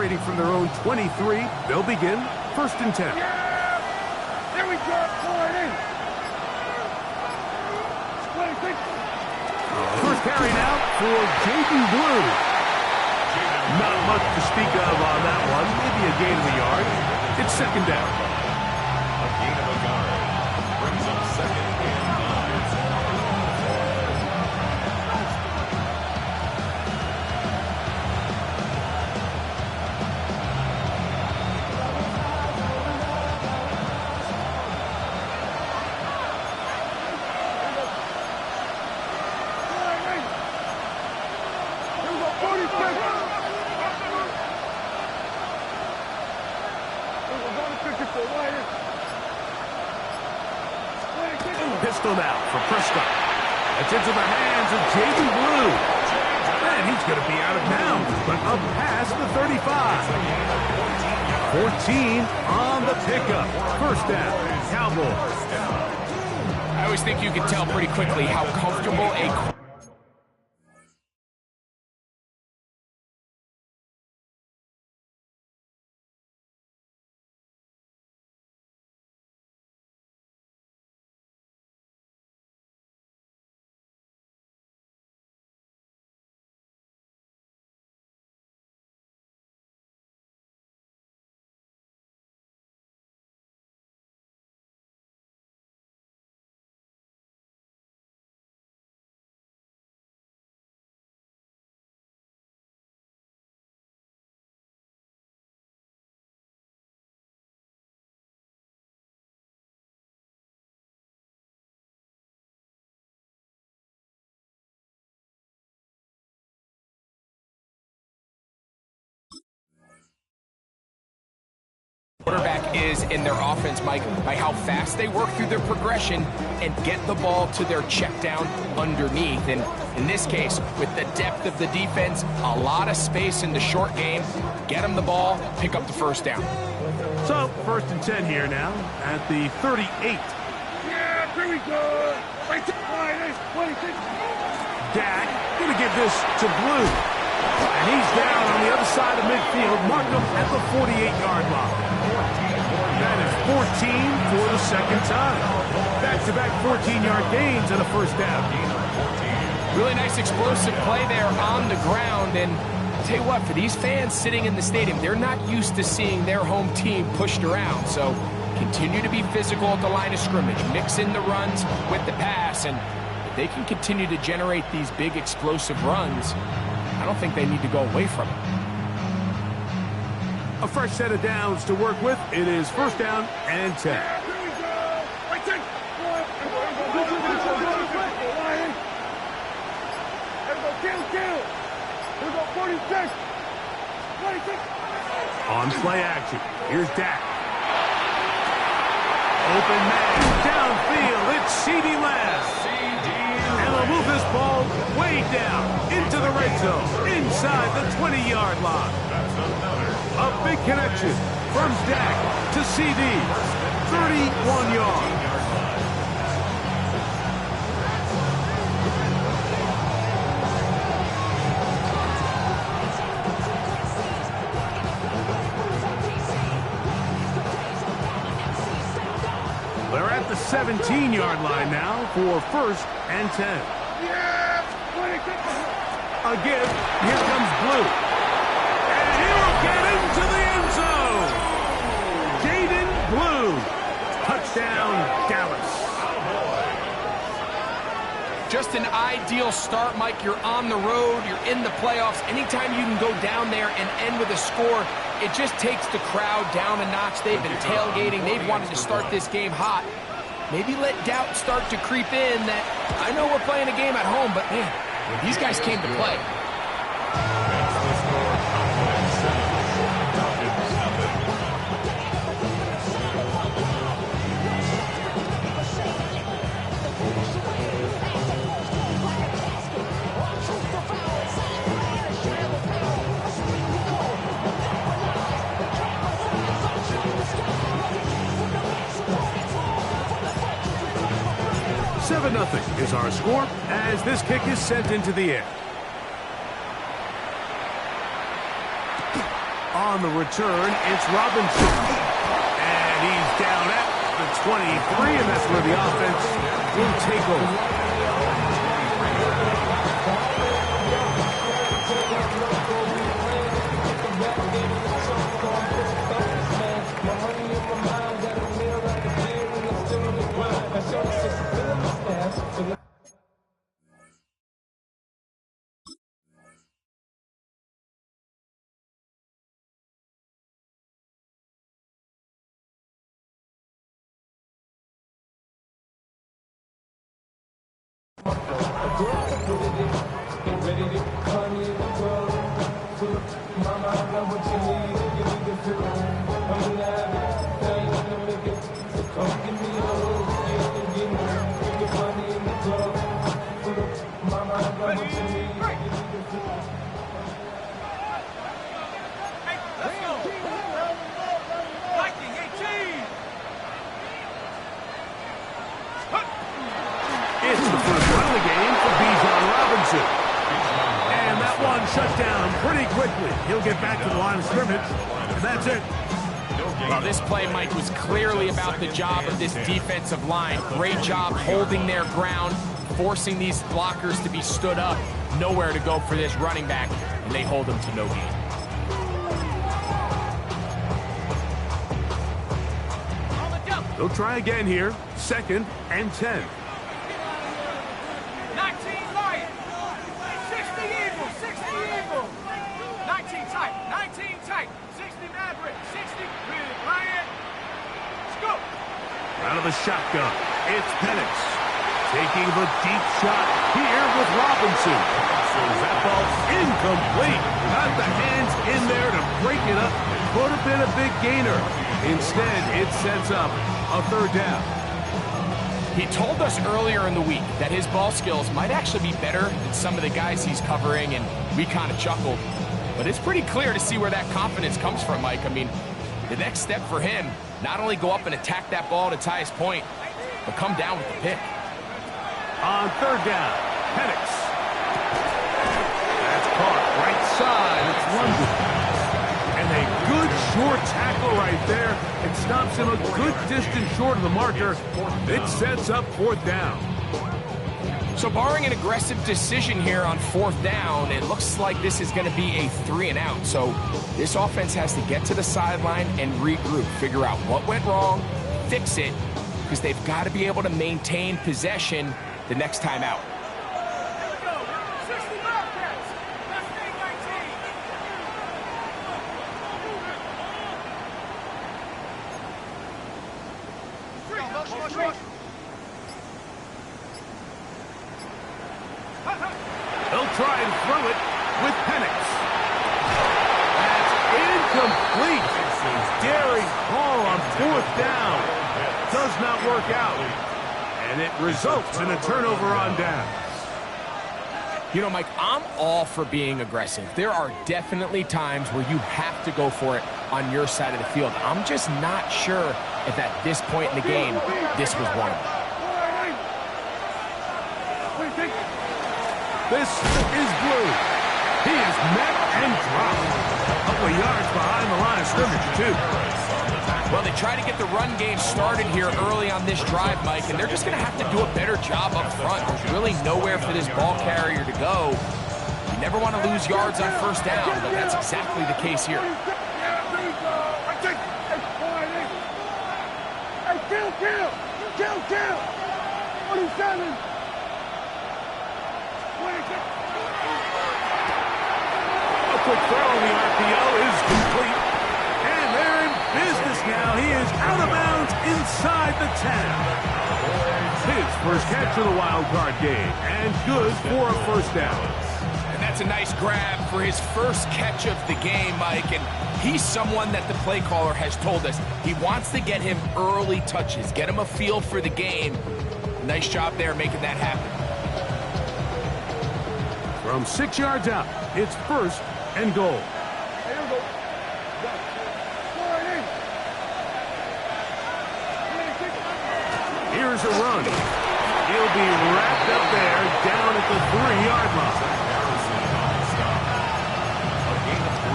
operating from their own 23. They'll begin 1st and 10. There we go. Pull it in. 26. First carry now for Jaden Blue. Not much to speak of on that one. Maybe a gain of a yard. It's 2nd down. A gain of a yard brings up 2nd and 9. Pistol now for Prescott. It's into the hands of Jaden Blue. And he's going to be out of bounds, but up past the 35. 14 on the pickup. 1st down, Cowboys. I always think you can tell pretty quickly how comfortable a quarterback is in their offense, Mike, by how fast they work through their progression and get the ball to their check down underneath. And in this case, with the depth of the defense, a lot of space in the short game, get them the ball, pick up the 1st down. So, 1st and 10 here now at the 38. Yeah, here we go. Right to the line. 26. Dak going to give this to Blue. And he's down on the other side of midfield. Mark him at the 48-yard line. That is 14 for the 2nd time. Back-to-back 14-yard gains and a 1st down. Really nice explosive play there on the ground. And I'll tell you what, for these fans sitting in the stadium, they're not used to seeing their home team pushed around. So continue to be physical at the line of scrimmage. Mix in the runs with the pass. And if they can continue to generate these big explosive runs, I don't think they need to go away from it. A fresh set of downs to work with. It is 1st down and 10. On play action, here's Dak. Open man downfield. It's C.D. Lamb. And they'll move this ball way down into the red zone, inside the 20-yard line. A big connection from Dak to C.D. 31 yards. They're at the 17-yard line now for 1st and 10. A give. Here comes Blue. And he'll get into the end zone. Jaden Blue. Touchdown, Dallas. Just an ideal start, Mike. You're on the road. You're in the playoffs. Anytime you can go down there and end with a score, it just takes the crowd down a notch. They've been tailgating. They've wanted to start this game hot. Maybe let doubt start to creep in that I know we're playing a game at home, but man, these guys came to play. Nothing is our score as this kick is sent into the air. On the return, it's Robinson. And he's down at the 23, and that's where the offense will take over. It's the first run of the game for Bijan Robinson. And that one shut down pretty quickly. He'll get back to the line of scrimmage, and that's it. Well, this play, Mike, was clearly about the job of this defensive line. Great job holding their ground, forcing these blockers to be stood up. Nowhere to go for this running back, and they hold him to no gain. They'll try again here. 2nd and 10. 19 Lion. 60 Eagle. 60 Eagle. 19 tight. 19 tight. 60 Maverick. 60 Lion. Let's go. Out of the shotgun, it's Penix. Taking the deep shot here with Robinson. So that ball incomplete. Got the hands in there to break it up. Could have been a big gainer. Instead, it sets up a 3rd down. He told us earlier in the week that his ball skills might actually be better than some of the guys he's covering, and we kind of chuckled. But it's pretty clear to see where that confidence comes from, Mike. I mean, the next step for him, not only go up and attack that ball to tie his point, but come down with the pick. On 3rd down, Penix. That's caught right side. It's London. And a good short tackle right there. It stops him a good distance short of the marker. It sets up 4th down. So barring an aggressive decision here on 4th down, it looks like this is going to be a 3 and out. So this offense has to get to the sideline and regroup, figure out what went wrong, fix it, because they've got to be able to maintain possession the next time out. He'll try and throw it with Penix. That's incomplete. Daring Hall on 4th down. Does not work out. And it results in a turnover on down. You know, Mike, I'm all for being aggressive. There are definitely times where you have to go for it on your side of the field. I'm just not sure if at this point in the game, this was one of them. This is Blue. He is met and dropped. A couple of yards behind the line of scrimmage, too. Well, they try to get the run game started here early on this drive, Mike, and they're just going to have to do a better job up front. There's really nowhere for this ball carrier to go. You never want to lose yards on 1st down, but that's exactly the case here. Kill! 27! A quick throw on the RPO is complete. And they're in business now. He is out of bounds inside the 10. His first catch of the wild card game. And good for a 1st down. And that's a nice grab for his first catch of the game, Mike. And he's someone that the play caller has told us he wants to get him early touches, get him a feel for the game. Nice job there making that happen. From 6 yards out, it's 1st and goal. Here's a run. He'll be wrapped up there down at the 3-yard line. A gain of 3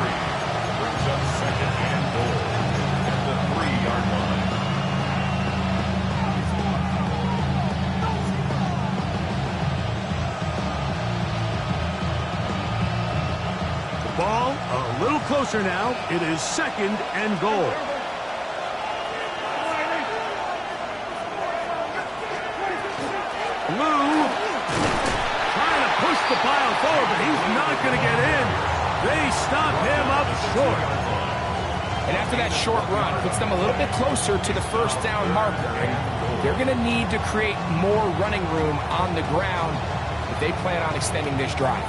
brings up closer now. It is 2nd and goal. Lou trying to push the pile forward, but he's not going to get in. They stop him up short. And after that short run, puts them a little bit closer to the first down marker. And they're going to need to create more running room on the ground if they plan on extending this drive.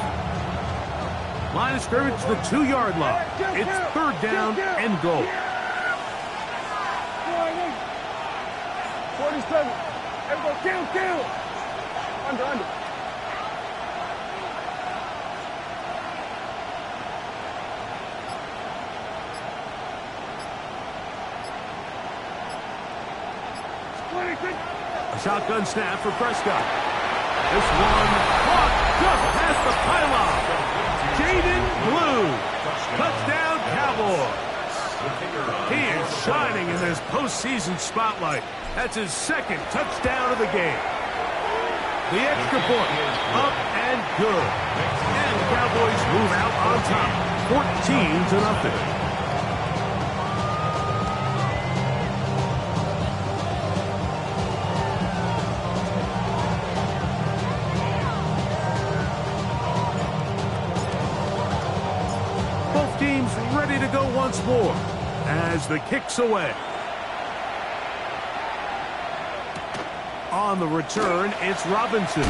Line of scrimmage to the 2-yard line. It's 3rd down and goal. 47. Everybody kill. Under. A shotgun snap for Prescott. This one caught just past the pylon. Jaden Blue. Touchdown Cowboys. He is shining in this postseason spotlight. That's his 2nd touchdown of the game. The extra point, up and good. And the Cowboys move out on top, 14-0. Both teams ready to go once more as the kick's away. On the return, it's Robinson.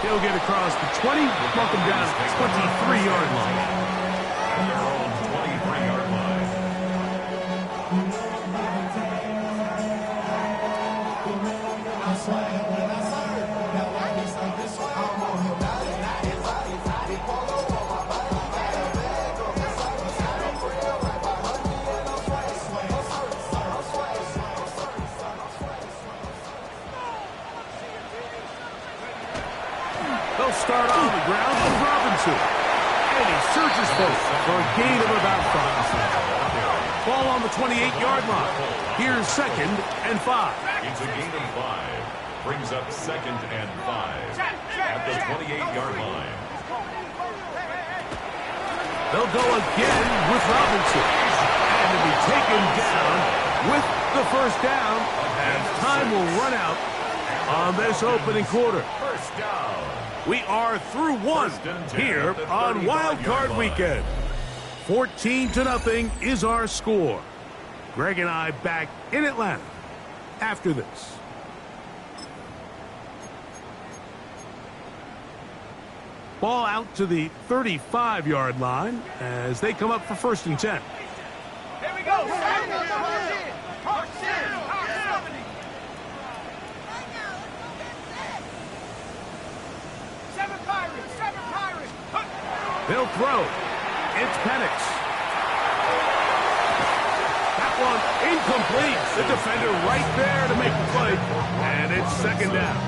He'll get across the 20, knock him down at the 23-yard line. They'll start on the ground with Robinson. And he surges forward for a gain of about 5. Ball on the 28-yard line. Here's 2nd and 5. It's a gain of 5. Brings up 2nd and 5 at the 28-yard line. They'll go again with Robinson. And to be taken down with the first down as time will run out on this opening quarter. First down. We are through 1 here on Wildcard Weekend. 14-0 is our score. Greg and I back in Atlanta after this. Ball out to the 35-yard line as they come up for 1st and 10. Here we go. Seven Pirates. They'll throw. It's Penix. That one incomplete. The defender right there to make the play. And it's 2nd down.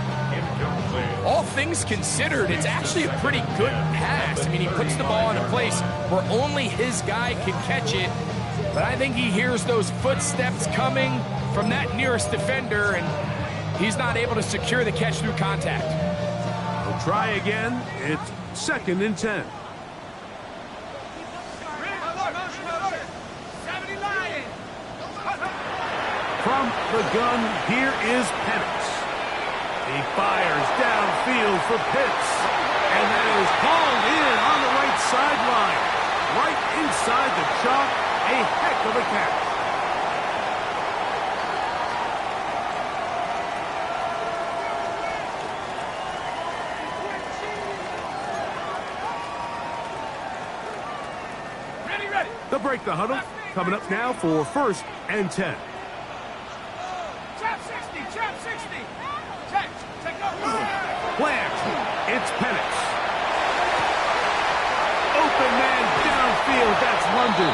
All things considered, it's actually a pretty good pass. I mean, he puts the ball in a place where only his guy can catch it. But I think he hears those footsteps coming from that nearest defender, and he's not able to secure the catch through contact. We'll try again. It's 2nd and 10. From the gun, here is Penix. He fires downfield for Pitts. And that is hauled in on the right sideline. Right inside the chalk. A heck of a catch. Ready. They'll break the huddle. Coming up now for 1st and 10. Trap 60. Check over. Plant. It's Penix. Open man downfield. That's London.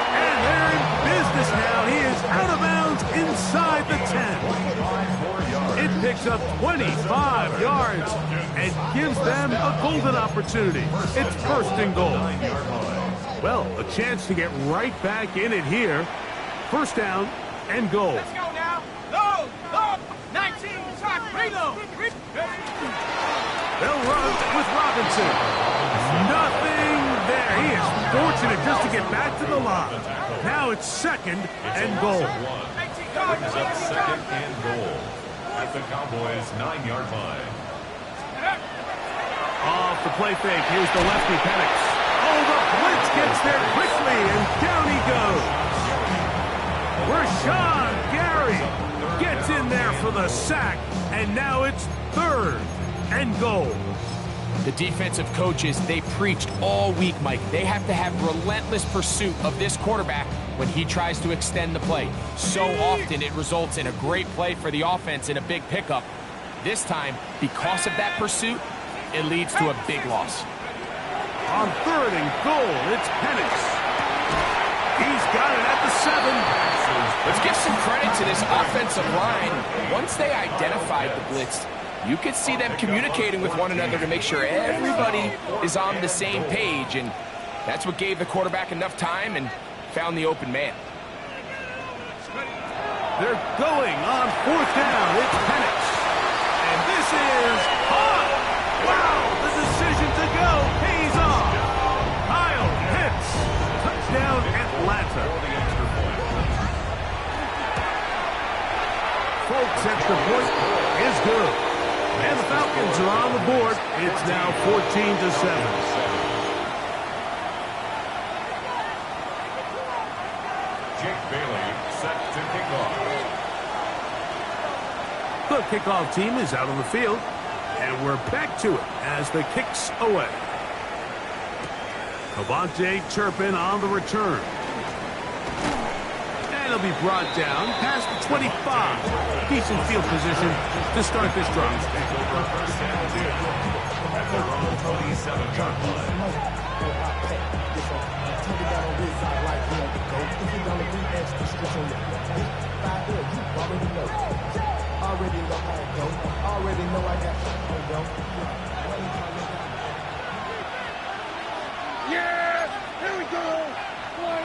And they're in business now. He is out of bounds inside the 10. It picks up 25 yards and gives them a golden opportunity. It's 1st and goal. Well, a chance to get right back in it here. 1st down and goal. Let's go now. Load. 19, track, reload. They'll run with Robinson. Nothing there. He is fortunate just to get back to the line. Now it's second and goal. Brings up second and goal at the Cowboys' 9-yard line. Off the play fake. Here's the lefty, Penix. Oh, the blitz gets there quickly, and down he goes. Rashawn Gary gets in there for the sack, and now it's third and goal. The defensive coaches, they preached all week, Mike. They have to have relentless pursuit of this quarterback when he tries to extend the play. So often it results in a great play for the offense and a big pickup. This time, because of that pursuit, it leads to a big loss. On third and goal, it's Penix. He's got it at the 7. Let's give some credit to this offensive line. Once they identified the blitz, you could see them communicating with one another to make sure everybody is on the same page, and that's what gave the quarterback enough time and found the open man. They're going on fourth down. It's Penix. And this is hot. Wow, the decision to go pays off. Kyle hits. Touchdown, Atlanta. Folks, extra point is good. And the Falcons are on the board. It's now 14-7. Jake Bailey set to kick off. The kickoff team is out on the field, and we're back to it as the kick's away. Avante Turpin on the return. And it'll be brought down past the 25. Decent field position to start this drive. At their own 27-yard line. Yeah! Here we go! What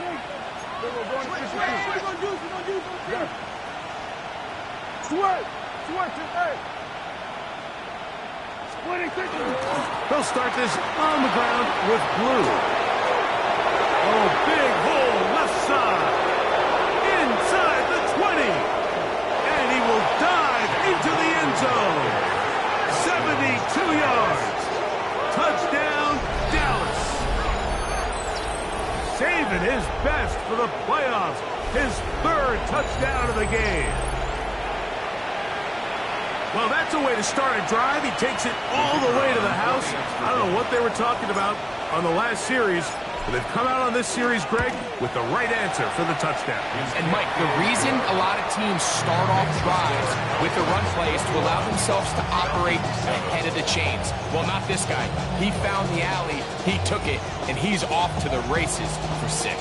are we going to do? Sweat! They'll start this on the ground with blue. Oh, big hole left side. Inside the 20. And he will dive into the end zone. 72 yards. Touchdown, Dallas. Saving his best for the playoffs. His third touchdown of the game. Well, that's a way to start a drive. He takes it all the way to the house. I don't know what they were talking about on the last series, but they've come out on this series, Greg, with the right answer for the touchdown. And, Mike, the reason a lot of teams start off drives with the run play is to allow themselves to operate ahead of the chains. Well, not this guy. He found the alley, he took it, and he's off to the races for 6.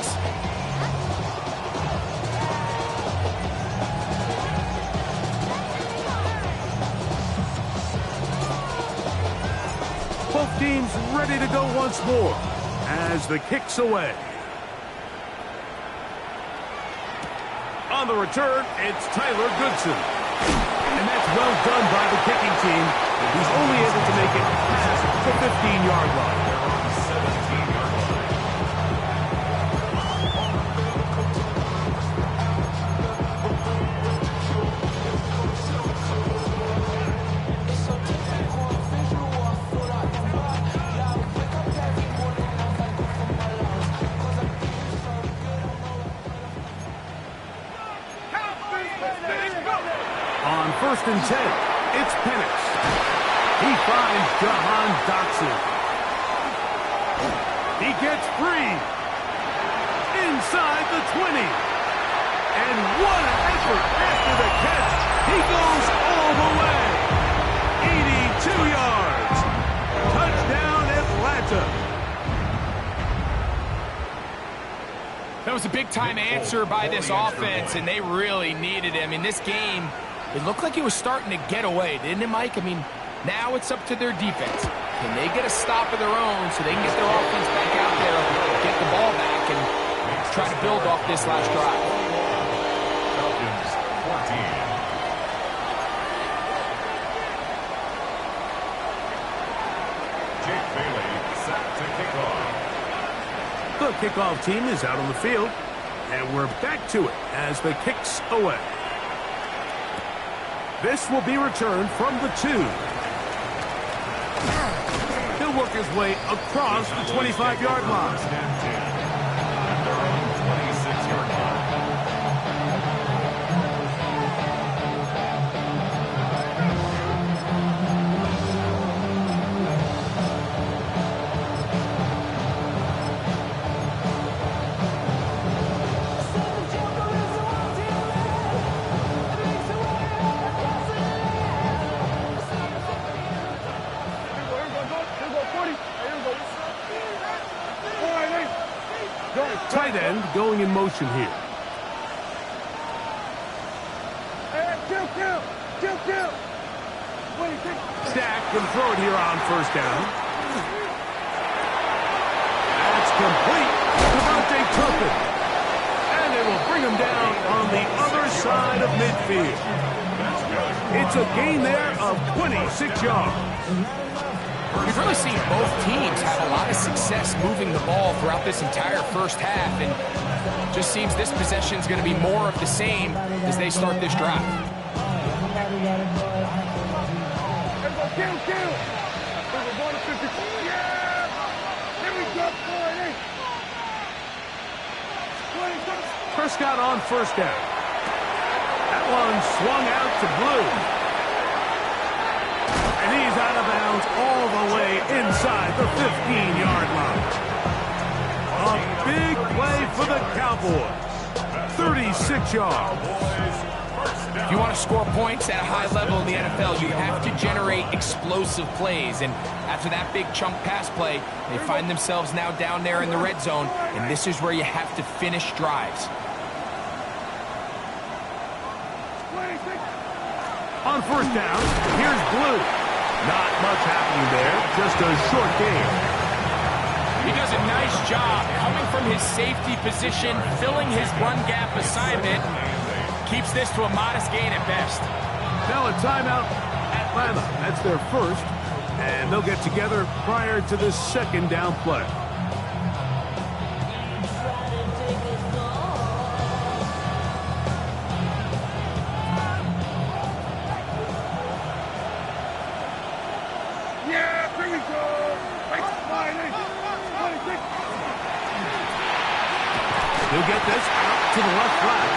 Both teams ready to go once more as the kick's away. On the return, it's Tyler Goodson. And that's well done by the kicking team. He's only able to make it past the 15-yard line. On first and 10, it's Penix. He finds Jahan Dotson. He gets free. Inside the 20. And what an effort after the catch. He goes all the way. 82 yards. Touchdown, Atlanta. That was a big-time answer by this offense, and they really needed it. I mean, this game, it looked like it was starting to get away, didn't it, Mike? I mean, now it's up to their defense. Can they get a stop of their own so they can get their offense back out there, get the ball back, and try to build off this last drive? Falcons 14. Jake Bailey set to kick off. The kickoff team is out on the field, and we're back to it as the kick's away. This will be returned from the 2. He'll work his way across the 25-yard line. At their own 26-yard line. Tight end going in motion here. Stack can throw it here on first down. That's complete to Devontae Turpin. And it will bring him down on the other side of midfield. It's a gain there of 26 yards. We've really seen both teams have a lot of success moving the ball throughout this entire first half, and just seems this possession is going to be more of the same as they start this drive. Prescott on first down. That one swung out to Blue. And he's out of bounds all the way inside the 15-yard line. A big play for the Cowboys. 36 yards. If you want to score points at a high level in the NFL, you have to generate explosive plays. And after that big chunk pass play, they find themselves now down there in the red zone. And this is where you have to finish drives. On first down, here's Blue. Not much happening there, just a short gain. He does a nice job coming from his safety position, filling his run gap assignment. Keeps this to a modest gain at best. Now a timeout, Atlanta. That's their first, and they'll get together prior to the second down play. He'll get this out to the left flat.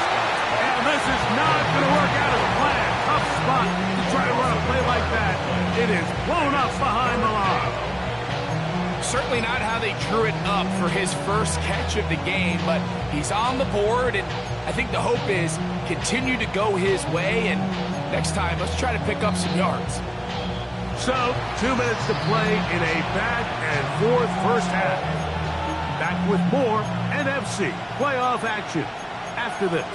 And this is not going to work out as planned. Tough spot to try to run a play like that. It is blown up behind the line. Certainly not how they drew it up for his first catch of the game, but he's on the board, and I think the hope is continue to go his way, and next time, let's try to pick up some yards. So, 2 minutes to play in a back-and-forth first half. Back with more NFC playoff action after this.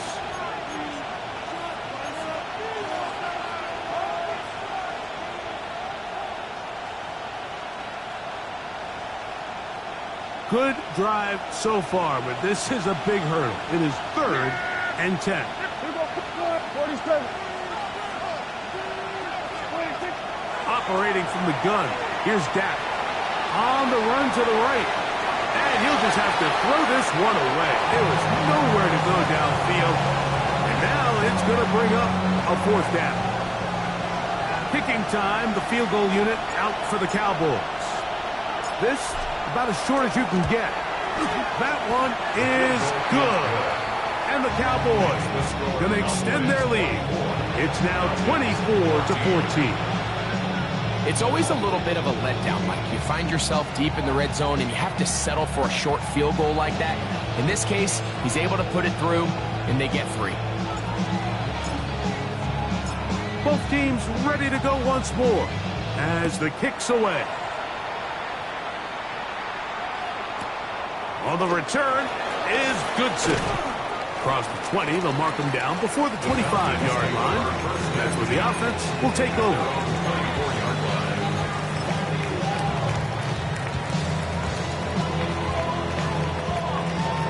Good drive so far, but this is a big hurdle. It is 3rd and 10. Operating from the gun, here's Dak. On the run to the right. And he'll just have to throw this one away. There was nowhere to go downfield. And now it's going to bring up a 4th down. Kicking time, the field goal unit out for the Cowboys. This, about as short as you can get. That one is good. And the Cowboys going to extend their lead. It's now 24-14. It's always a little bit of a letdown, Mike. You find yourself deep in the red zone and you have to settle for a short field goal like that. In this case, he's able to put it through, and they get 3. Both teams ready to go once more as the kick's away. On the return is Goodson. Across the 20, they'll mark him down before the 25-yard line. That's where the offense will take over.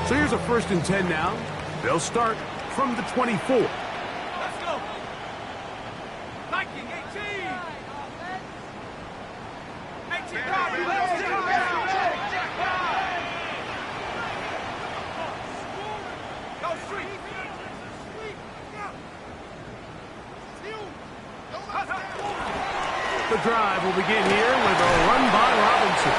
So here's a 1st and 10 now. They'll start from the 24. Let's go. 19, 18. 18, The drive will begin here with a run by Robinson.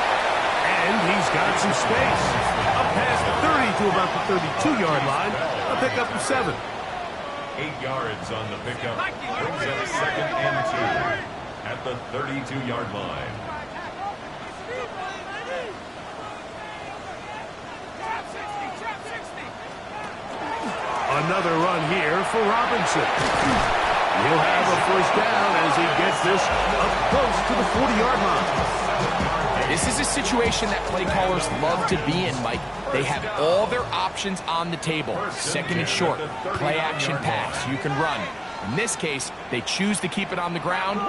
And he's got some space. Up past the 30 to about the 32-yard line. A pickup of 7. 8 yards on the pickup. Brings up 2nd and 2 at the 32-yard line. Another run here for Robinson. He'll have a first down as he gets this up close to the 40-yard line. This is a situation that play callers love to be in, Mike. They have all their options on the table. 2nd and short, play action pass, you can run. In this case, they choose to keep it on the ground,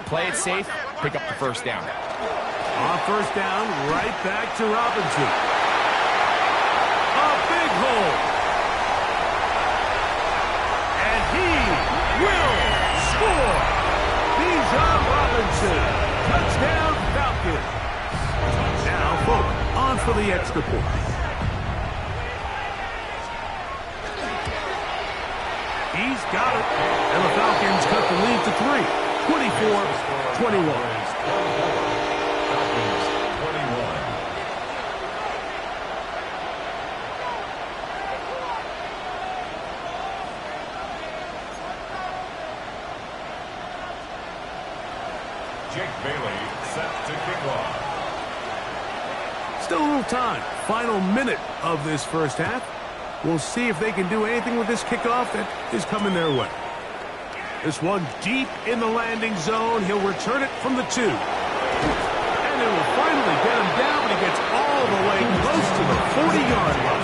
play it safe, pick up the first down. On first down, right back to Robinson. A big hole. And he will score. Bijan Robinson. Touchdown, Falcons. Now, Folk on for the extra point. He's got it. And the Falcons cut the lead to 3. 24-21. Jake Bailey set to kick off. Still a little time. Final minute of this first half. We'll see if they can do anything with this kickoff that is coming their way. This one deep in the landing zone. He'll return it from the 2. And it will finally get him down, but he gets all the way close to the 40-yard line.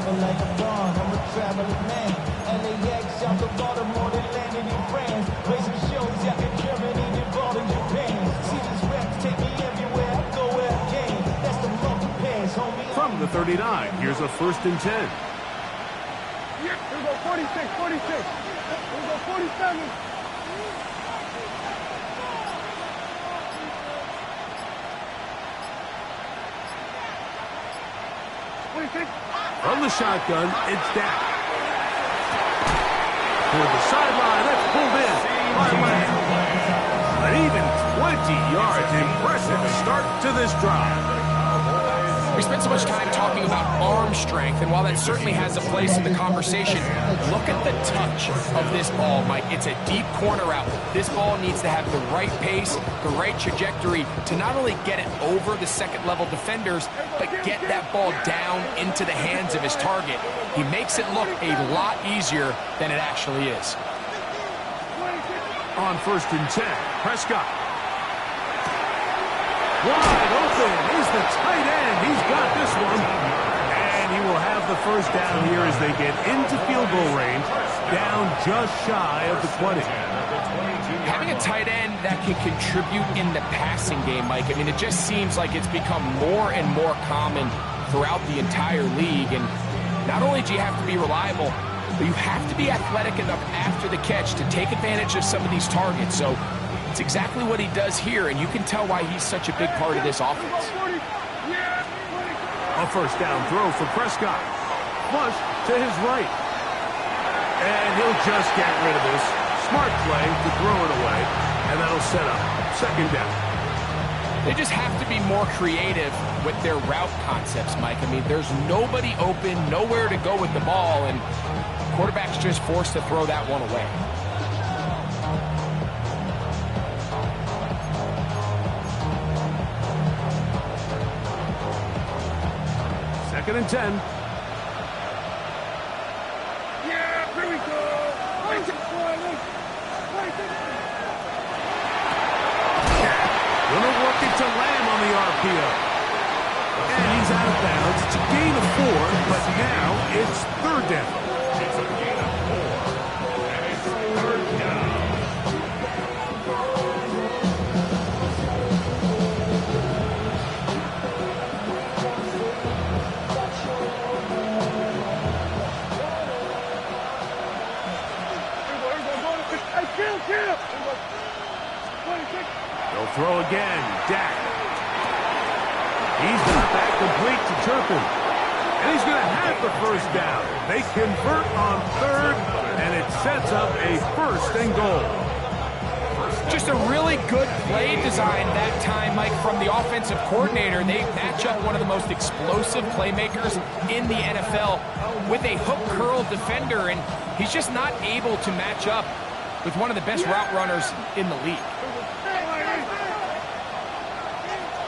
Like a dawn, I'm a traveling man. LAX, out the Baltimore, they landed in France. Racing shows out in Germany, involved in Japan. See these reps take me everywhere, I go where I can. That's the monkey pass, homie. From the 39, here's a 1st and 10. Here we go 46, 46. Here we go 47. From the shotgun, it's down. Toward the sideline, that's pulled in by Lamb. An even 20 yards. Impressive start to this drive. We spent so much time talking about arm strength, and while that certainly has a place in the conversation, look at the touch of this ball, Mike. It's a deep corner route. This ball needs to have the right pace, the right trajectory to not only get it over the second-level defenders, but get that ball down into the hands of his target. He makes it look a lot easier than it actually is. On 1st and 10, Prescott. Wide open is the tight end. He's got this one. And he will have the first down here as they get into field goal range, down just shy of the 20. Having a tight end that can contribute in the passing game, Mike, I mean, it just seems like it's become more and more common throughout the entire league. And not only do you have to be reliable, but you have to be athletic enough after the catch to take advantage of some of these targets. So it's exactly what he does here, and you can tell why he's such a big part of this offense. A first down throw for Prescott. Flush to his right. And he'll just get rid of this. Smart play to throw it away, and that'll set up 2nd down. They just have to be more creative with their route concepts, Mike. I mean, there's nobody open, nowhere to go with the ball, and quarterback's just forced to throw that one away. Second and 10. Yeah, here we go. Gonna work it to Lamb on the RPO. And he's out of bounds. It's a gain of 4, but now it's 3rd down. It's a gain of 4, and it's 3rd down. throw again. Dak. He's got that complete to Turpin. And he's going to have the first down. They convert on third, and it sets up a 1st and goal. Just a really good play design that time, Mike, from the offensive coordinator. They match up one of the most explosive playmakers in the NFL with a hook curl defender, and he's just not able to match up with one of the best route runners in the league.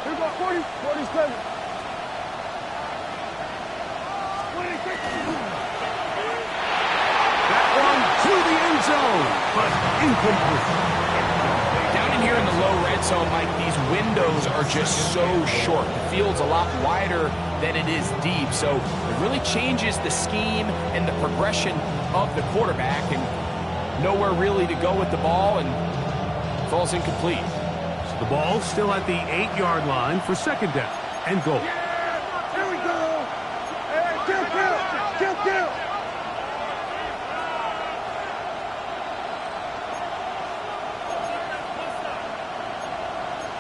Here we go, 40, 47. That one to the end zone, but incomplete. Down in here in the low red zone, Mike, these windows are just so short. The field's a lot wider than it is deep, so it really changes the scheme and the progression of the quarterback, and nowhere really to go with the ball, and falls incomplete. So the ball still at the 8-yard line for 2nd down and goal. Here we go. Hey, kill.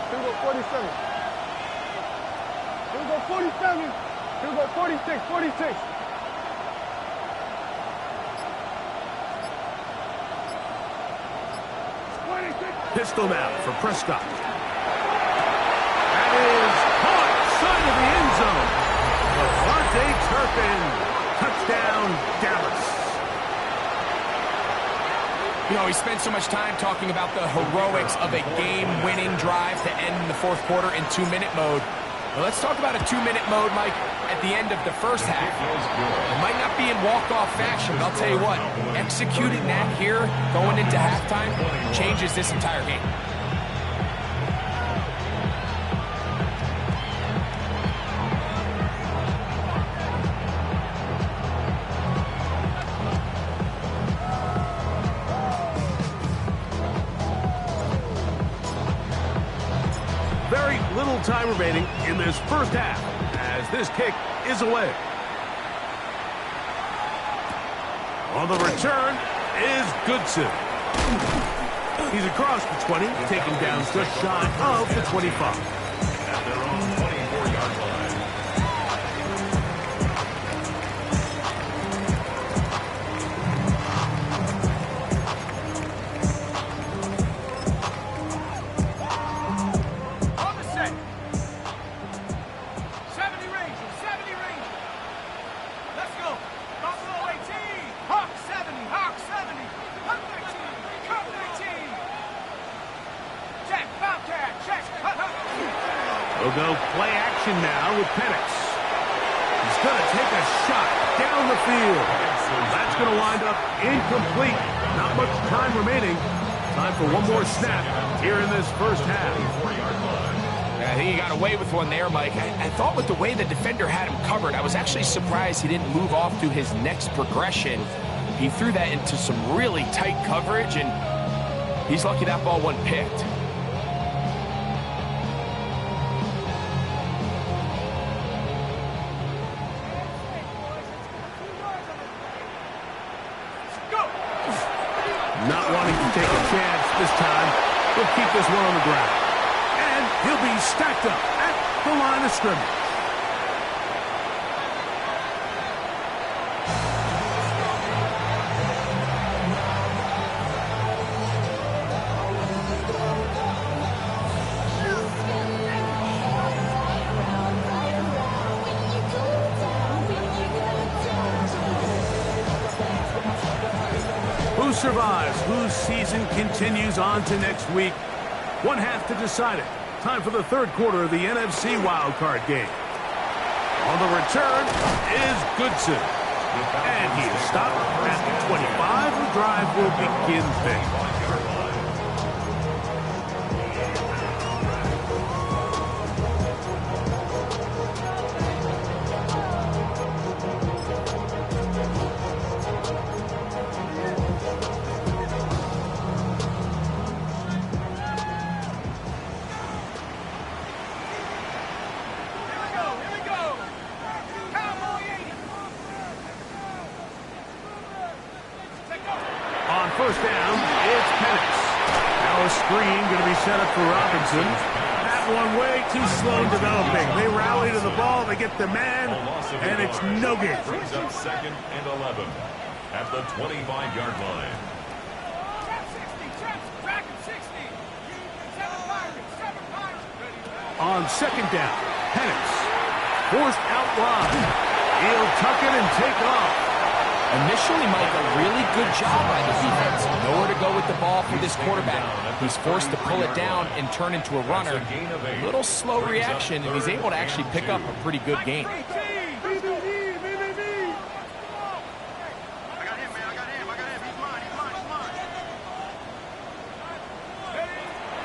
Here we go, 47. Here we go, 47. Here we go, 46. Pistol now for Prescott. That is caught side of the end zone. Devontae Turpin. Touchdown, Dallas. You know, he spent so much time talking about the heroics of a game-winning drive to end the 4th quarter in 2-minute mode. Well, let's talk about a 2-minute mode, Mike, at the end of the 1st half. It might not be in walk-off fashion, but I'll tell you what, executing that here, going into halftime, changes this entire game. Very little time remaining in this 1st half as this kick is away. On the return is Goodson. He's across the 20, taken down just shy of the 25. At their own 24-yard line. On the set. 70 Rangers. Let's go. Buffalo 18. Hawk 70. Hawk 13. Cut 13. Check. Bobcat. Check. We'll go play action now with Penix. He's going to take a shot down the field. That's going to wind up incomplete. Not much time remaining. Time for one more snap here in this 1st half. I think he got away with one there, Mike. I thought with the way the defender had him covered, I was actually surprised he didn't move off to his next progression. He threw that into some really tight coverage, and he's lucky that ball wasn't picked. Not wanting to take a chance this time. He'll keep this one on the ground. And he'll be stacked up at the line of scrimmage. Who survives? Whose season continues on to next week? One half to decide it. Time for the 3rd quarter of the NFC Wildcard game. On the return is Goodson. And he is stopped at the 25. The drive will begin then. First down, it's screen going to be set up for Robinson. That one way too slow in developing. They rally to the ball, they get the man, and it's no good. Brings up 2nd and 11 at the 25-yard line. On 2nd down, Penix forced out wide. He'll tuck it and take off. Initially, Mike, a really good job by the defense. Nowhere to go with the ball for this quarterback. He's forced to pull it down and turn into a runner. A little slow reaction, and he's able to actually pick up a pretty good gain.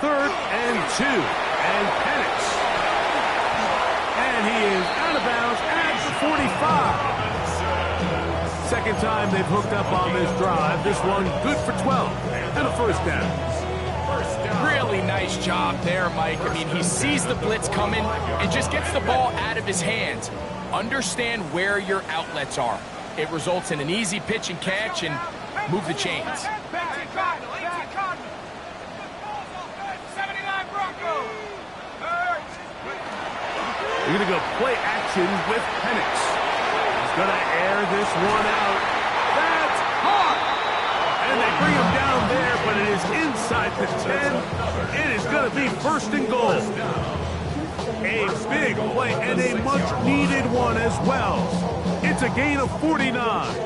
3rd and 2, and Penix. And he is out of bounds at the 45. Second time they've hooked up on this drive. This one good for 12 and a first down. Really nice job there, Mike. I mean, he sees the blitz coming and just gets the ball out of his hands. Understand where your outlets are. It results in an easy pitch and catch and move the chains. They're going to go play action with Penix. He's going to air this one out. That's hard. And they bring him down there, but it is inside the 10. It is going to be 1st and goal. A big play and a much-needed one as well. It's a gain of 49.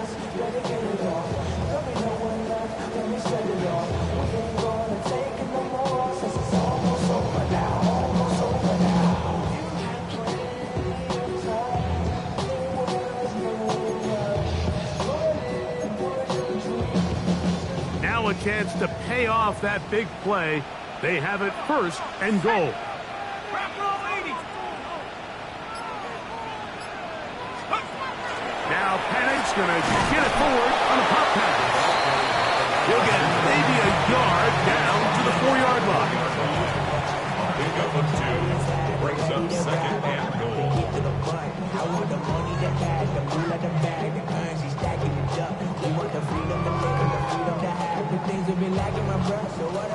Now a chance to pay off that big play. They have it 1st and goal. Now Penix going to get it forward on a pop pass. He'll get maybe a yard down to the 4-yard line. A pickup of 2 brings up 2nd and goal.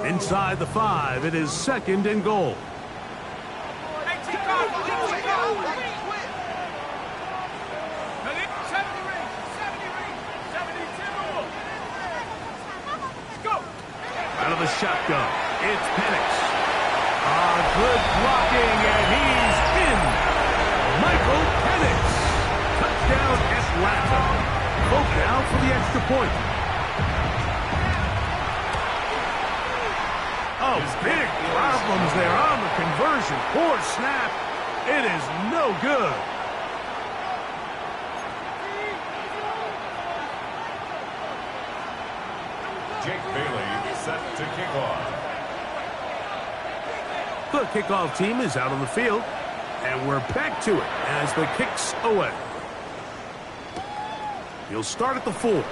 Inside the 5, it is 2nd and goal. Out of the shotgun, it's Penix. Good blocking, and he's in. Michael Penix. Touchdown, Atlanta. Both down for the extra point. Oh, big problems there on the conversion. Poor snap. It is no good. Jake Bailey set to kick off. The kickoff team is out on the field, and we're back to it as the kick's away. He'll start at the 4.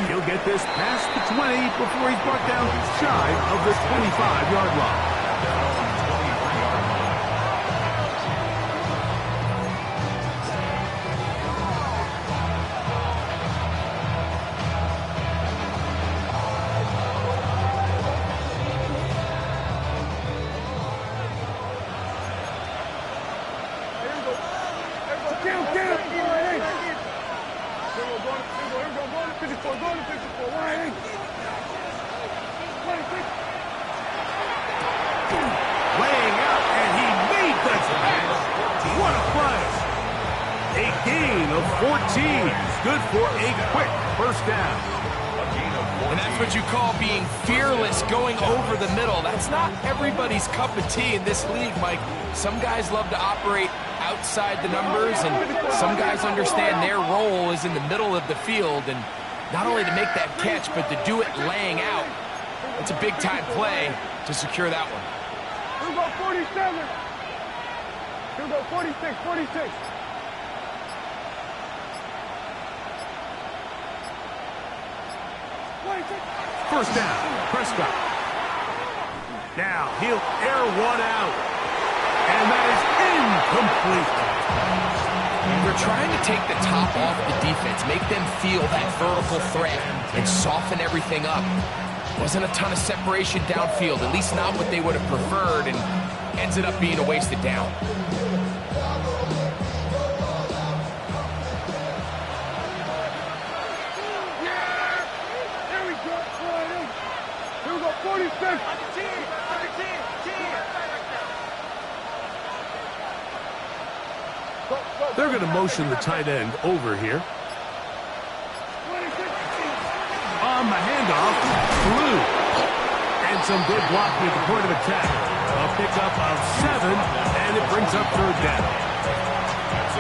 He'll get this past the 20 before he's brought down shy of the 25-yard line. Laying out, and he made the catch. What a play. A gain of 14. Good for a quick first down. And that's what you call being fearless, going over the middle. That's not everybody's cup of tea in this league, Mike. Some guys love to operate outside the numbers, and some guys understand their role is in the middle of the field, and not only to make that catch, but to do it laying out. It's a big-time play to secure that one. Here we go, 47. Here we go, 46, 46. First down, Prescott. Now he'll air one out, and that is incomplete. They're trying to take the top off the defense, make them feel that vertical threat, and soften everything up. Wasn't a ton of separation downfield, at least not what they would have preferred, and ends it up being a wasted down. Here we go, 46. They're going to motion the tight end over here. On the handoff, Blue. And some good blocking at the point of attack. A pickup of 7, and it brings up third down.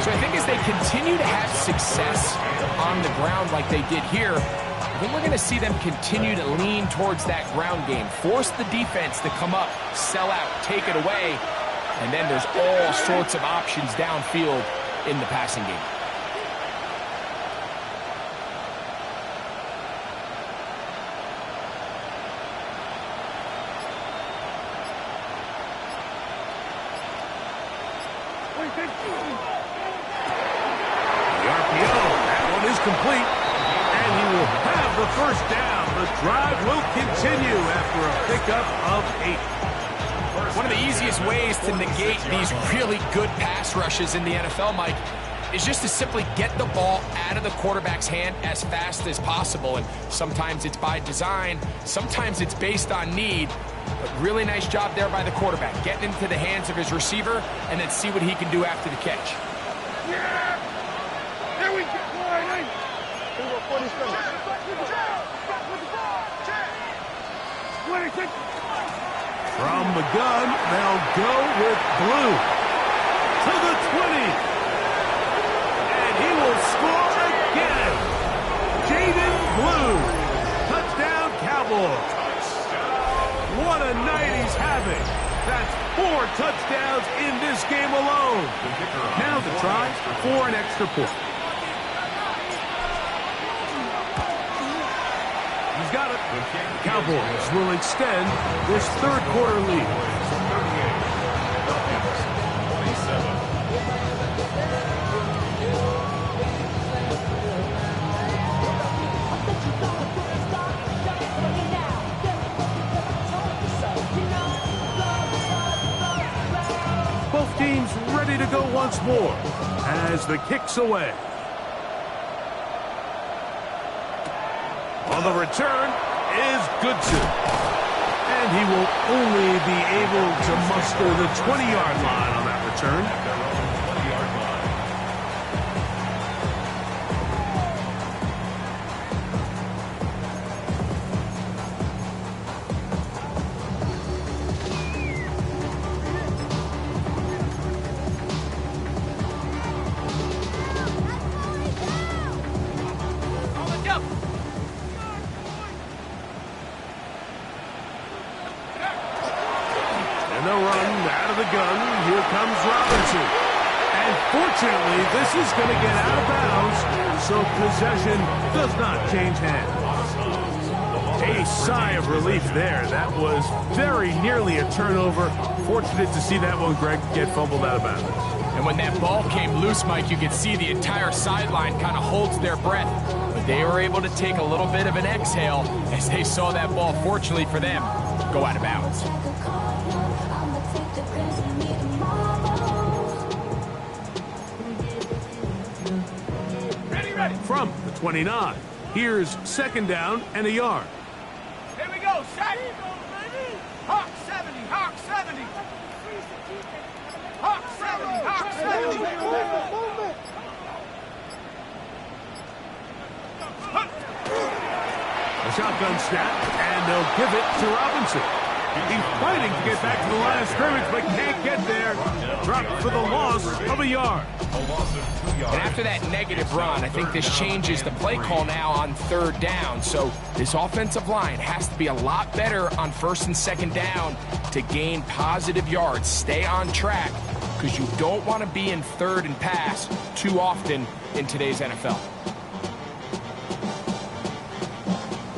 So I think as they continue to have success on the ground like they did here, I think we're going to see them continue to lean towards that ground game. Force the defense to come up, sell out, take it away, and then there's all sorts of options downfield in the passing game. The RPO, that one is complete, and he will have the first down. The drive will continue after a pickup of 8. One of the easiest ways to negate these really good pass rushes in the NFL, Mike, is just to simply get the ball out of the quarterback's hand as fast as possible. And sometimes it's by design, sometimes it's based on need. But really nice job there by the quarterback, getting into the hands of his receiver and then see what he can do after the catch. Yeah! Here we go, 26. From the gun, they'll go with Blue to the 20. And he will score again. Jaden Blue. Touchdown, Cowboys. What a night he's having. That's 4 touchdowns in this game alone. Now the try for an extra point. He's got it. Cowboys will extend this third quarter lead. Both teams ready to go once more as the kick's away. On the return is Goodson. And he will only be able to muster the 20-yard line on that return. Fortunately, this is going to get out of bounds, so possession does not change hands. A sigh of relief there. That was very nearly a turnover. Fortunate to see that one, Greg, get fumbled out of bounds. And when that ball came loose, Mike, you could see the entire sideline kind of holds their breath. But they were able to take a little bit of an exhale as they saw that ball, fortunately for them, go out of bounds. From the 29, here's second down and a yard. Here we go, set. Hawk 70, Hawk 70. Hawk 70, Hawk 70. A shotgun snap, and they'll give it to Robinson. He's fighting to get back to the line of scrimmage, but can't get there. Dropped for the loss of a yard. And after that negative run, I think this changes the play call now on third down. So this offensive line has to be a lot better on first and second down to gain positive yards. Stay on track, because you don't want to be in third and pass too often in today's NFL.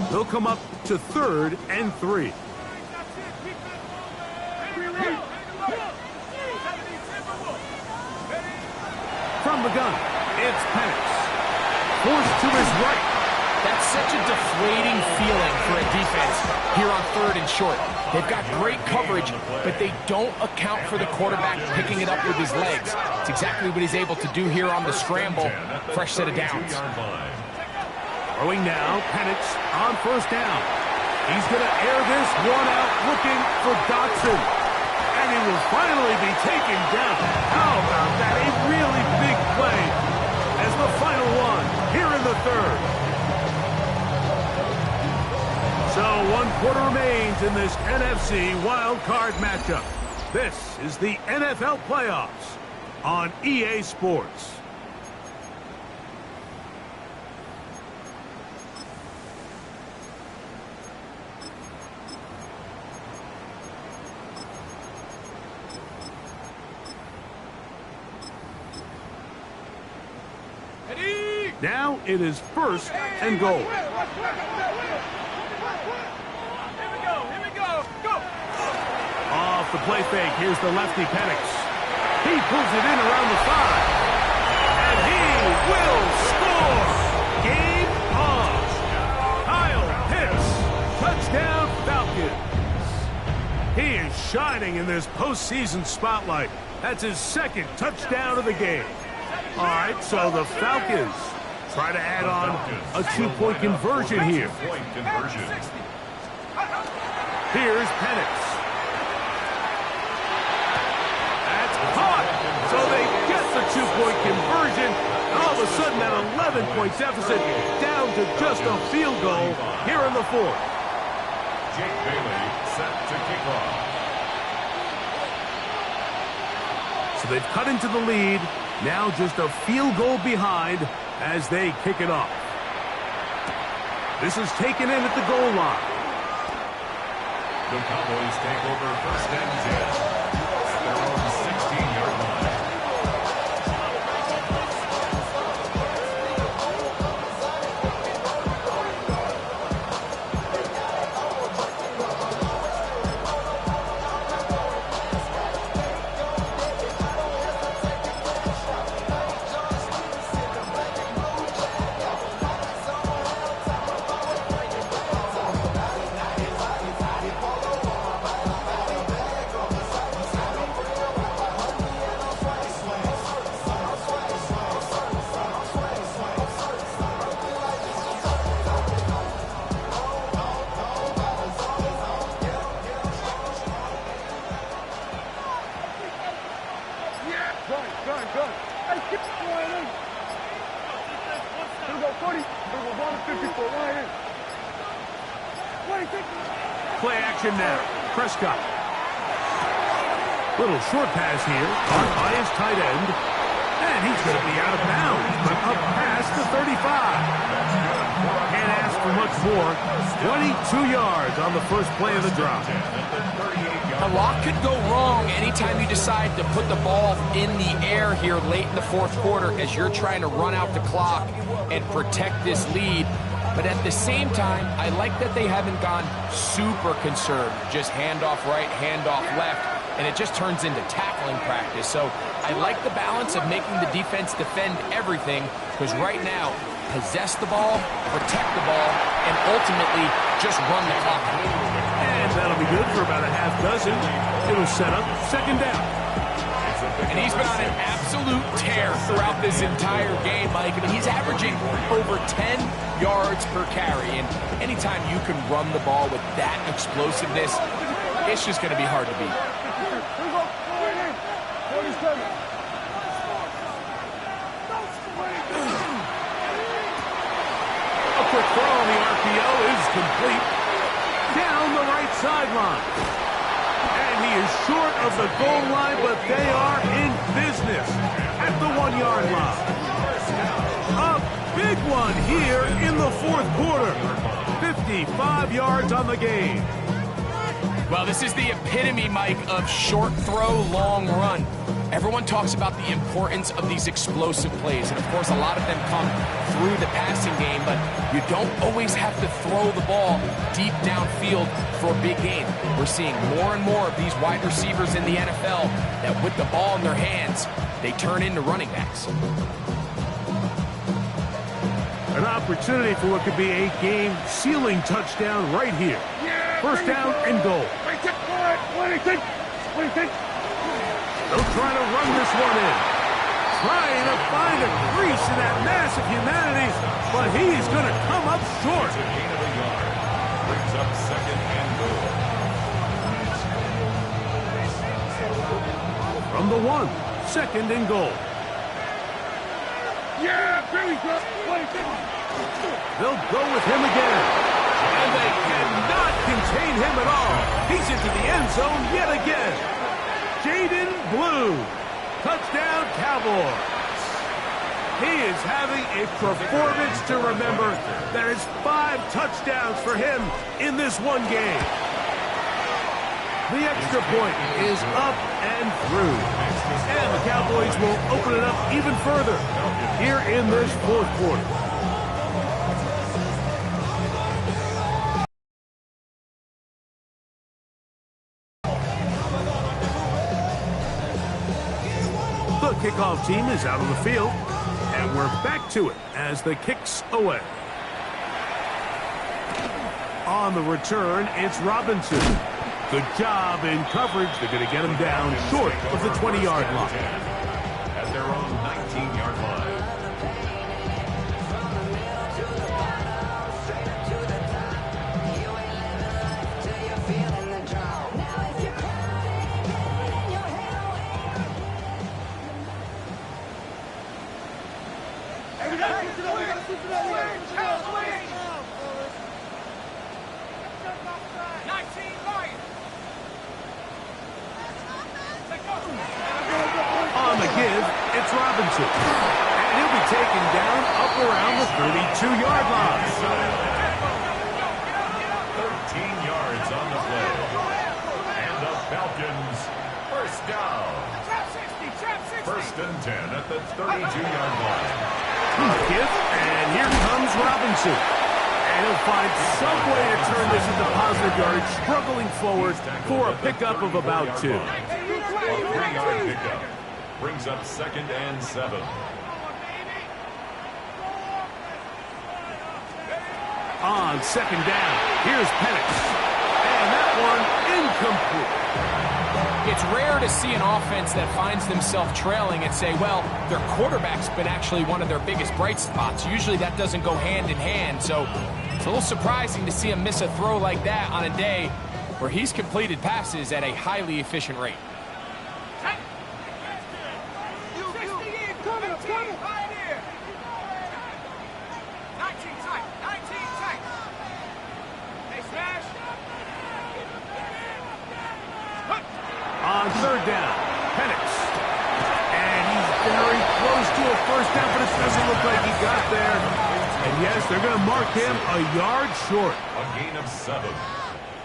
They'll come up to 3rd and 3. From the gun, it's Penix. Forced to his right. That's such a deflating feeling for a defense here on 3rd and short. They've got great coverage, but they don't account for the quarterback picking it up with his legs. It's exactly what he's able to do here on the scramble. Fresh set of downs. Throwing now, Penix on 1st down. He's going to air this one out looking for Dotson. And he will finally be taken down. How about that? A really big play as the final one here in the 3rd. So 1 quarter remains in this NFC Wildcard matchup. This is the NFL playoffs on EA Sports. Now it is 1st and goal. Here we go. Go. Off the play fake, here's the lefty Penix. He pulls it in around the 5. And he will score! Game on! Kyle Pitts, touchdown Falcons. He is shining in this postseason spotlight. That's his 2nd touchdown of the game. All right, so the Falcons try to add on a 2-point conversion here. Here's Penix. That's caught. So they get the 2-point conversion. And all of a sudden, that 11-point deficit down to just a field goal here in the 4th. Jake Bailey set to kick off. So they've cut into the lead. Now just a field goal behind as they kick it off. This is taken in at the goal line. The Cowboys take over 1st and 10 at their own 16-yard line. Play action now. Prescott. Little short pass here. Caught by his tight end. And he's going to be out of bounds, but up past the 35. Can't ask for much more. 22 yards on the first play of the drive. A lot could go wrong anytime you decide to put the ball in the air here late in the 4th quarter as you're trying to run out the clock and protect this lead. But at the same time, I like that they haven't gone super conservative. Just handoff right, handoff left, and it just turns into tackling practice. So I like the balance of making the defense defend everything, because right now, possess the ball, protect the ball, and ultimately just run the clock. And that'll be good for about a half dozen. It was set up 2nd down. And he's been on an absolute tear throughout this entire game, Mike. I mean, he's averaging over 10 yards per carry. And anytime you can run the ball with that explosiveness, it's just going to be hard to beat. A quick throw on the RPO is complete. Down the right sideline. And he is short of the goal line, but they are in business at the 1-yard line. A big one here in the 4th quarter. 55 yards on the game. Well, this is the epitome, Mike, of short throw, long run. Everyone talks about the importance of these explosive plays, and of course a lot of them come through the passing game, but you don't always have to throw the ball deep downfield for a big gain. We're seeing more and more of these wide receivers in the NFL that with the ball in their hands, they turn into running backs. An opportunity for what could be a game-sealing touchdown right here. First down and goal. They'll try to run this one in. Trying to find a crease in that mass of humanity, but he's going to come up short. It's a gain of a yard. Brings up second and goal. From the 1, second and goal. They'll go with him again. And they cannot contain him at all. He's into the end zone yet again. Jaden Blue. Touchdown, Cowboys. He is having a performance to remember. That is 5 touchdowns for him in this one game. The extra point is up and through. And the Cowboys will open it up even further here in this fourth quarter. The kickoff team is out on the field, and we're back to it as the kick's away. On the return, it's Robinson. Good job in coverage. They're going to get him down short of the 20-yard line. At their own 19-yard line. On the give, it's Robinson. And he'll be taken down up around the 32-yard line. 13 yards on the play. And the Falcons, first down. First and 10 at the 32-yard line. Give, and here comes Robinson. And he'll find some way to turn this into positive yards, struggling forward for a pickup of about 2. A 3-yard pickup. Brings up second and 7. On second down, here's Penix. And that one incomplete. It's rare to see an offense that finds themselves trailing and say, well, their quarterback's been actually one of their biggest bright spots. Usually that doesn't go hand in hand, so it's a little surprising to see him miss a throw like that on a day where he's completed passes at a highly efficient rate. On third down, Penix. And he's very close to a first down, but it doesn't look like he got there. And yes, they're going to mark him a yard short. A gain of 7.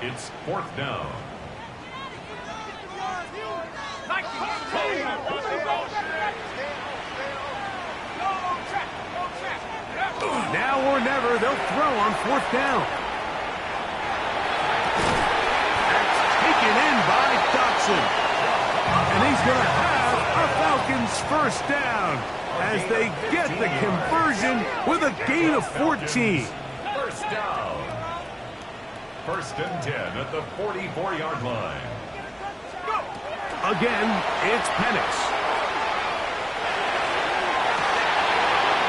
It's fourth down. Now or never, they'll throw on fourth down. That's taken in by Dotson. And he's going to have a Falcons first down as they get the conversion with a gain of 14. First down. First and 10 at the 44-yard line. Again, it's Penix.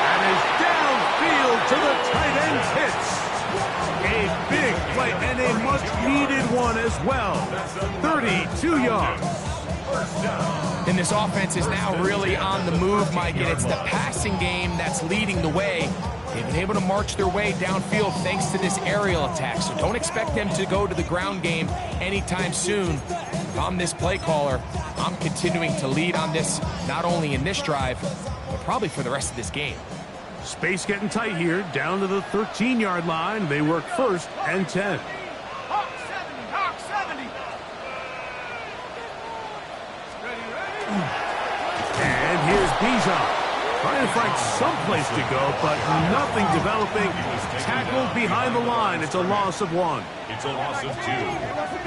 And is downfield to the tight end's hits. A big play and a much-needed one as well. 32 yards. And this offense is now really on the move, Mike, and it's the passing game that's leading the way. They've been able to march their way downfield thanks to this aerial attack, so don't expect them to go to the ground game anytime soon. If I'm this play caller, I'm continuing to lead on this, not only in this drive, but probably for the rest of this game. Space getting tight here, down to the 13-yard line. They work first and 10. Hawk 70. And here's Bijan. Trying to find some place to go, but nothing developing. Tackled behind the line. It's a loss of 1. It's a loss of 2.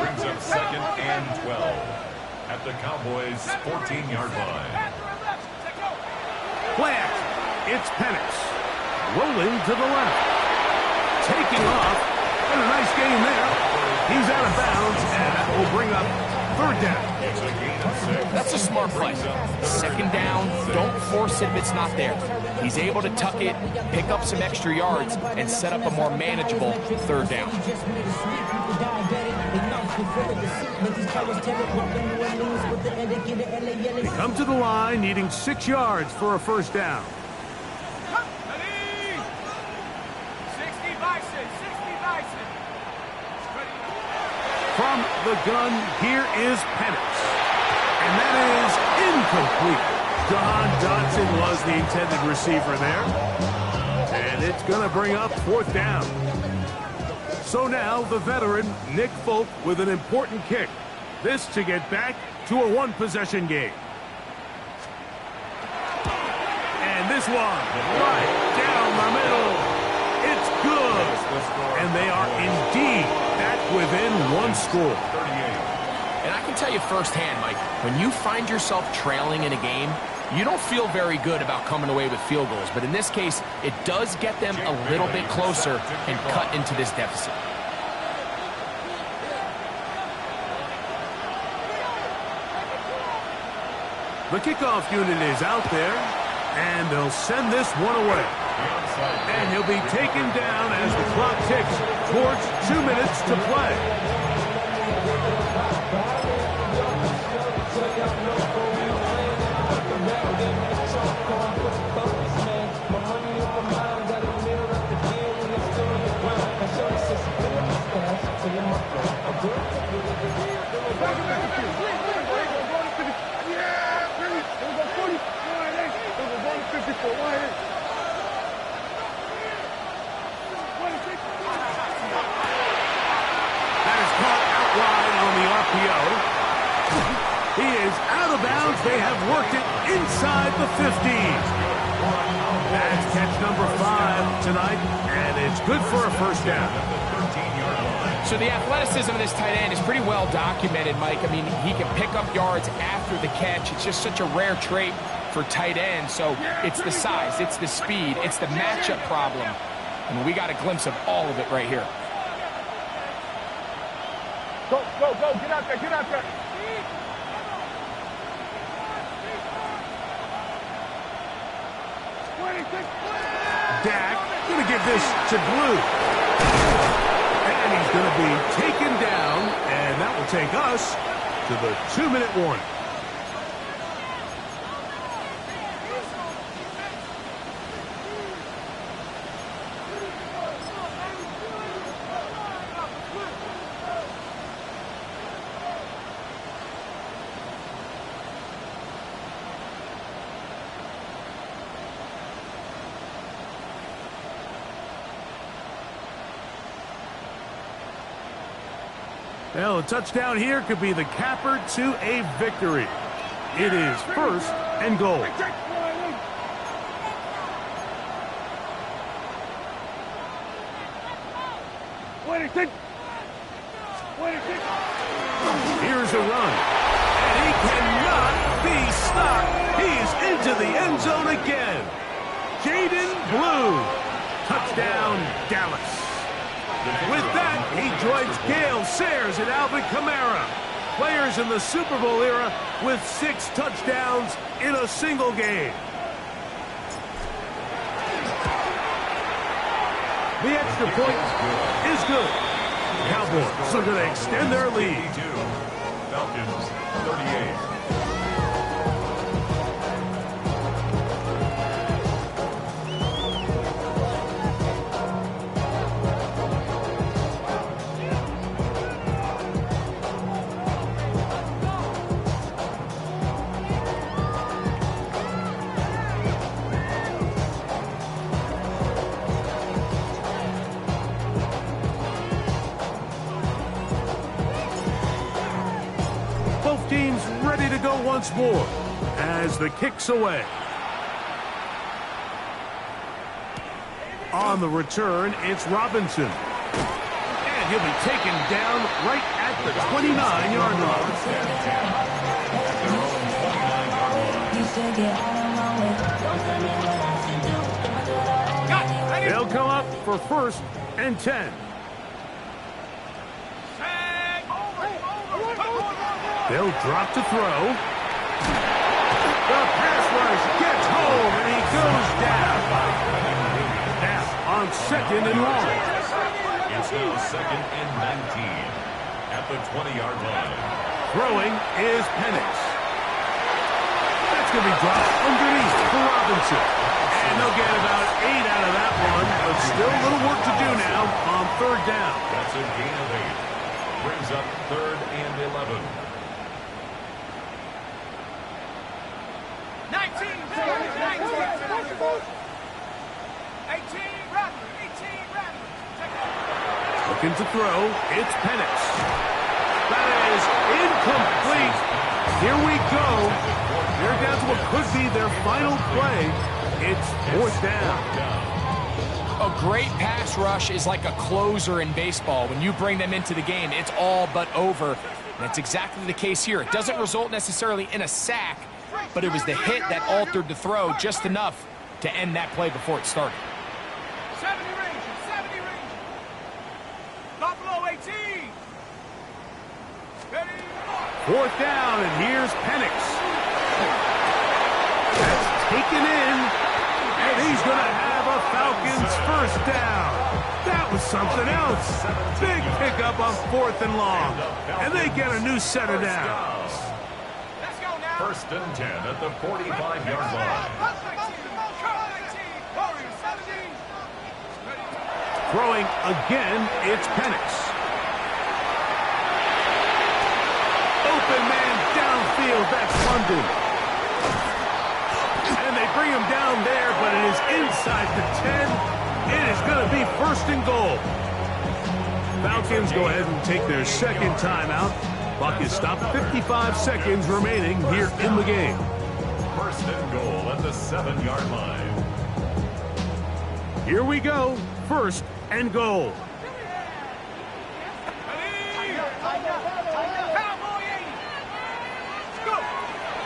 Brings up second and 12 at the Cowboys' 14-yard line. Play action. It's Penix. rolling to the left. Taking off. And a nice gain there. He's out of bounds, and that will bring up third down. That's a smart play. Second down, don't force it if it's not there. He's able to tuck it, pick up some extra yards, and set up a more manageable third down. They come to the line, needing 6 yards for a first down. From the gun, here is Penix. And that is incomplete. John Dodson was the intended receiver there. And it's going to bring up fourth down. So now the veteran, Nick Folk, with an important kick. This to get back to a one-possession game. And this one, right down the middle. It's good. And they are indeed back within one score. And I can tell you firsthand, Mike, when you find yourself trailing in a game, you don't feel very good about coming away with field goals. But in this case, it does get them a little bit closer and cut into this deficit. The kickoff unit is out there, and they'll send this one away. And he'll be taken down as the clock ticks towards 2 minutes to play. He is out of bounds. They have worked it inside the 15. That's catch number 5 tonight, and it's good for a first down. So the athleticism of this tight end is pretty well documented, Mike. I mean, he can pick up yards after the catch. It's just such a rare trait for tight ends. So it's the size, it's the speed, it's the matchup problem. I mean, we got a glimpse of all of it right here. Go, get out there, get out there. Dak gonna give this to Blue. And he's gonna be taken down, and that will take us to the 2-minute warning. Well, a touchdown here could be the capper to a victory. It is first and goal. Here's a run. And he cannot be stopped. He's into the end zone again. Jaden Blue. Touchdown, Dallas. With that, he joins Gale Sayers and Alvin Kamara, players in the Super Bowl era with 6 touchdowns in a single game. The extra point is good. Cowboys are going to extend their lead. Falcons 38. Teams ready to go once more as the kick's away. On the return, it's Robinson. And he'll be taken down right at the 29-yard line. for 1st and 10. They'll drop to throw. The pass rush gets home, and he goes down. Snap on 2nd and long. It's now 2nd and 19 at the 20-yard line. Throwing is Penix. That's going to be dropped underneath for Robinson. And they'll get about 8 out of that one, but still a little work to do now on 3rd down. That's a gain of 8. Brings up 3rd and 11. 19, 18, Looking to throw, it's Penix. That is incomplete. Here we go. They're down to what could be their final play. It's 4th down. A great pass rush is like a closer in baseball. When you bring them into the game, it's all but over. And that's exactly the case here. It doesn't result necessarily in a sack, but it was the hit that altered the throw just enough to end that play before it started. 70 Rangers, 70 Rangers. Buffalo 18. 4th down, and here's Penix. That's taken in, and he's going to have a Falcons 1st down. That was something else. Big pickup on 4th and long, and they get a new set of downs. 1st and 10 at the 45-yard line. Throwing again, it's Penix. Open man downfield, that's London. And they bring him down there, but it is inside the 10. It is going to be 1st and goal. Falcons go ahead and take their 2nd timeout. Clock is stopped, 55 seconds remaining here in the game. 1st and goal at the 7-yard line. Here we go, 1st and goal.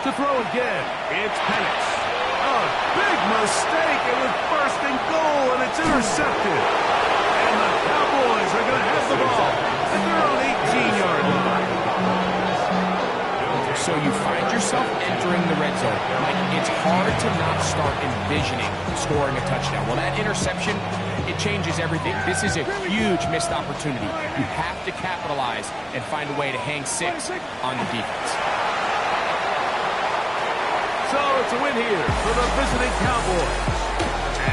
To throw again, it's Penix. A big mistake, it was 1st and goal, and it's intercepted. And the Cowboys are going to have the ball at their own 18-yard line. So you find yourself entering the red zone. Like, it's hard to not start envisioning scoring a touchdown. Well, that interception, it changes everything. This is a huge missed opportunity. You have to capitalize and find a way to hang 6 on the defense. So it's a win here for the visiting Cowboys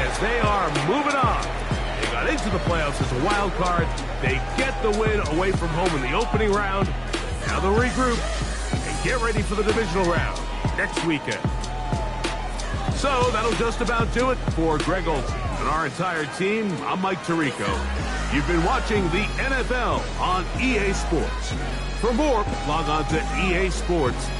as they are moving on. They got into the playoffs as a wild card. They get the win away from home in the opening round. Now they'll regroup and get ready for the divisional round next weekend. So that'll just about do it for Greg Olsen and our entire team. I'm Mike Tirico. You've been watching the NFL on EA Sports. For more, log on to EA Sports.